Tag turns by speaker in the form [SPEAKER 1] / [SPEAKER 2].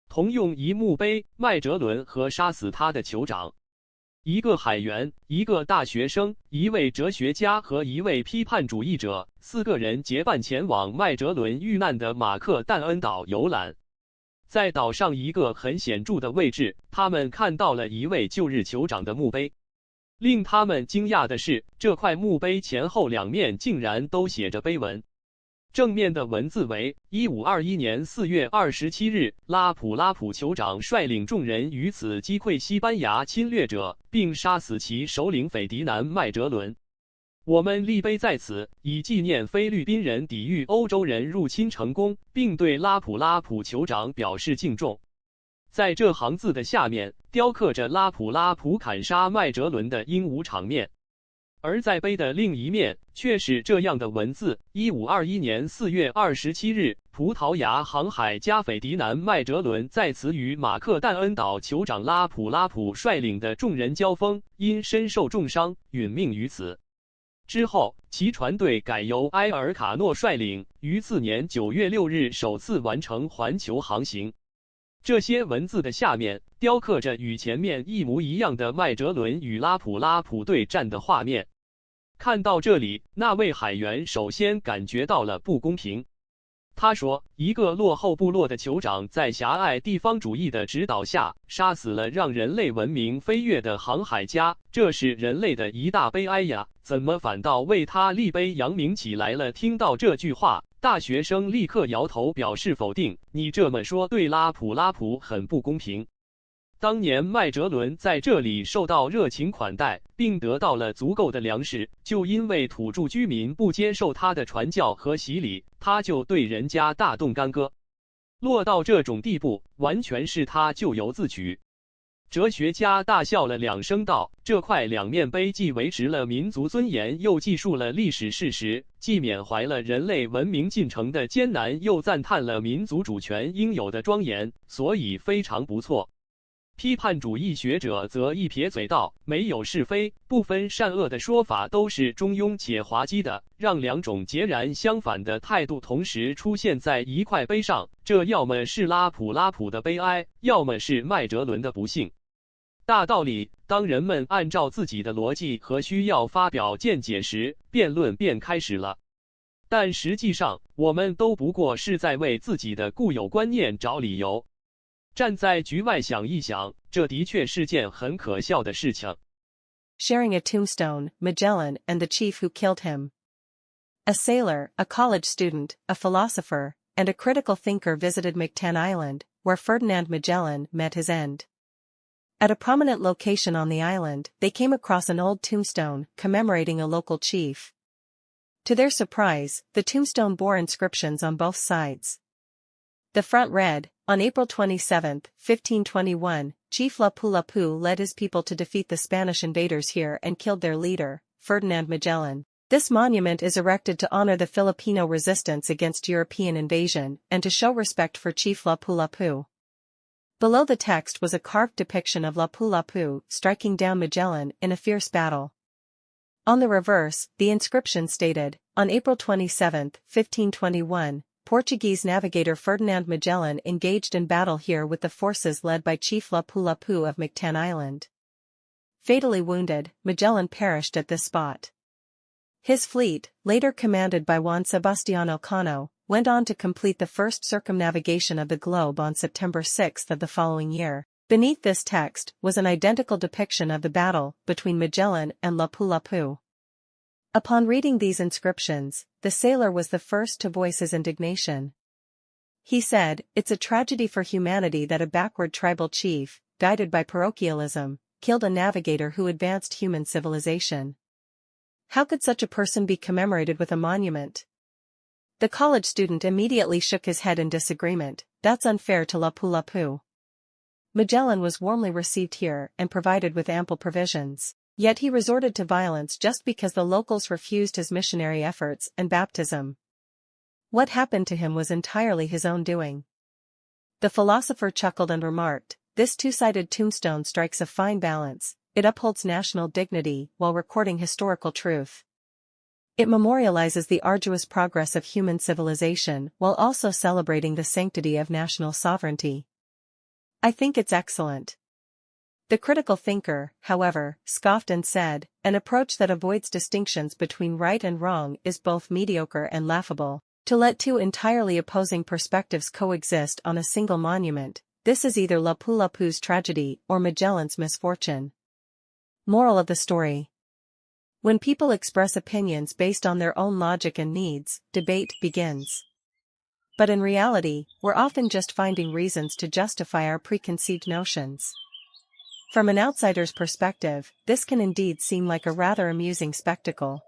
[SPEAKER 1] 同用一墓碑，麦哲伦和杀死他的酋长。一个海员，一个大学生，一位哲学家和一位批判主义者，四个人结伴前往麦哲伦遇难的马克旦恩岛游览。在岛上一个很显著的位置，他们看到了一位旧日酋长的墓碑。令他们惊讶的是，这块墓碑前后两面竟然都写着碑文。正面的文字为1521年4月27日，拉普拉普酋长率领众人于此击溃西班牙侵略者，并杀死其首领斐迪南麦哲伦。我们立碑在此，以纪念菲律宾人抵御欧洲人入侵成功，并对拉普拉普酋长表示敬重。在这行字的下面，雕刻着拉普拉普砍杀麦哲伦的英武场面。而在碑的另一面，却是这样的文字：1521年4月27日，葡萄牙航海家斐迪南麦哲伦在此与马克旦恩岛酋长拉普拉普率领的众人交锋，因身受重伤，殞命于此。之后，其船队改由埃尔卡诺率领，于次年9月6日首次完成环球航行。这些文字的下面，雕刻着与前面一模一样的麦哲伦与拉普拉普对战的画面。看到这里，那位海员首先感觉到了不公平。他说，一个落后部落的酋长在狭隘地方主义的指导下，杀死了让人类文明飞跃的航海家，这是人类的一大悲哀呀！怎么反倒为他立碑扬名起来了？听到这句话，大学生立刻摇头表示否定，你这么说对拉普拉普很不公平。当年麦哲伦在这里受到热情款待，并得到了足够的粮食，就因为土著居民不接受他的传教和洗礼，他就对人家大动干戈。落到这种地步，完全是他咎由自取。哲学家大笑了两声道：“这块两面碑既维持了民族尊严，又记述了历史事实，既缅怀了人类文明进程的艰难，又赞叹了民族主权应有的庄严，所以非常不错。”批判主义学者则一撇嘴道：“没有是非，不分善恶的说法都是中庸且滑稽的，让两种截然相反的态度同时出现在一块碑上，这要么是拉普拉普的悲哀，要么是麦哲伦的不幸。”大道理，当人们按照自己的逻辑和需要发表见解时，辩论便开始了。但实际上，我们都不过是在为自己的固有观念找理由。站在局外想一想，这的确是件很可笑的事情。
[SPEAKER 2] Sharing a tombstone, Magellan and the chief who killed him. A sailor, a college student, a philosopher, and a critical thinker visited Mactan Island, where Ferdinand Magellan met his end. At a prominent location on the island, they came across an old tombstone commemorating a local chief. To their surprise, the tombstone bore inscriptions on both sides. The front read, "On April 27, 1521, Chief Lapu-Lapu led his people to defeat the Spanish invaders here and killed their leader, Ferdinand Magellan. This monument is erected to honor the Filipino resistance against European invasion and to show respect for Chief Lapu-Lapu." Below the text was a carved depiction of Lapu-Lapu striking down Magellan in a fierce battle. On the reverse, the inscription stated, "On April 27, 1521, Portuguese navigator Ferdinand Magellan engaged in battle here with the forces led by Chief Lapu-Lapu of Mactan Island. Fatally wounded, Magellan perished at this spot." His fleet, later commanded by Juan Sebastián Elcano, went on to complete the first circumnavigation of the globe on September 6 of the following year. Beneath this text was an identical depiction of the battle between Magellan and Lapu-Lapu. Upon reading these inscriptions, the sailor was the first to voice his indignation. He said, "It's a tragedy for humanity that a backward tribal chief, guided by parochialism, killed a navigator who advanced human civilization. How could such a person be commemorated with a monument?" The college student immediately shook his head in disagreement. "That's unfair to Lapu-Lapu. Magellan was warmly received here and provided with ample provisions. Yet he resorted to violence just because the locals refused his missionary efforts and baptism. What happened to him was entirely his own doing." The philosopher chuckled and remarked, "This two-sided tombstone strikes a fine balance. It upholds national dignity while recording historical truth. It memorializes the arduous progress of human civilization while also celebrating the sanctity of national sovereignty." I think it's excellent. The critical thinker, however, scoffed and said, an approach that avoids distinctions between right and wrong is both mediocre and laughable. To let two entirely opposing perspectives coexist on a single monument, this is either Lapu Lapu's tragedy or Magellan's misfortune. Moral of the story. When people express opinions based on their own logic and needs, debate begins. But in reality, we're often just finding reasons to justify our preconceived notions. From an outsider's perspective, this can indeed seem like a rather amusing spectacle.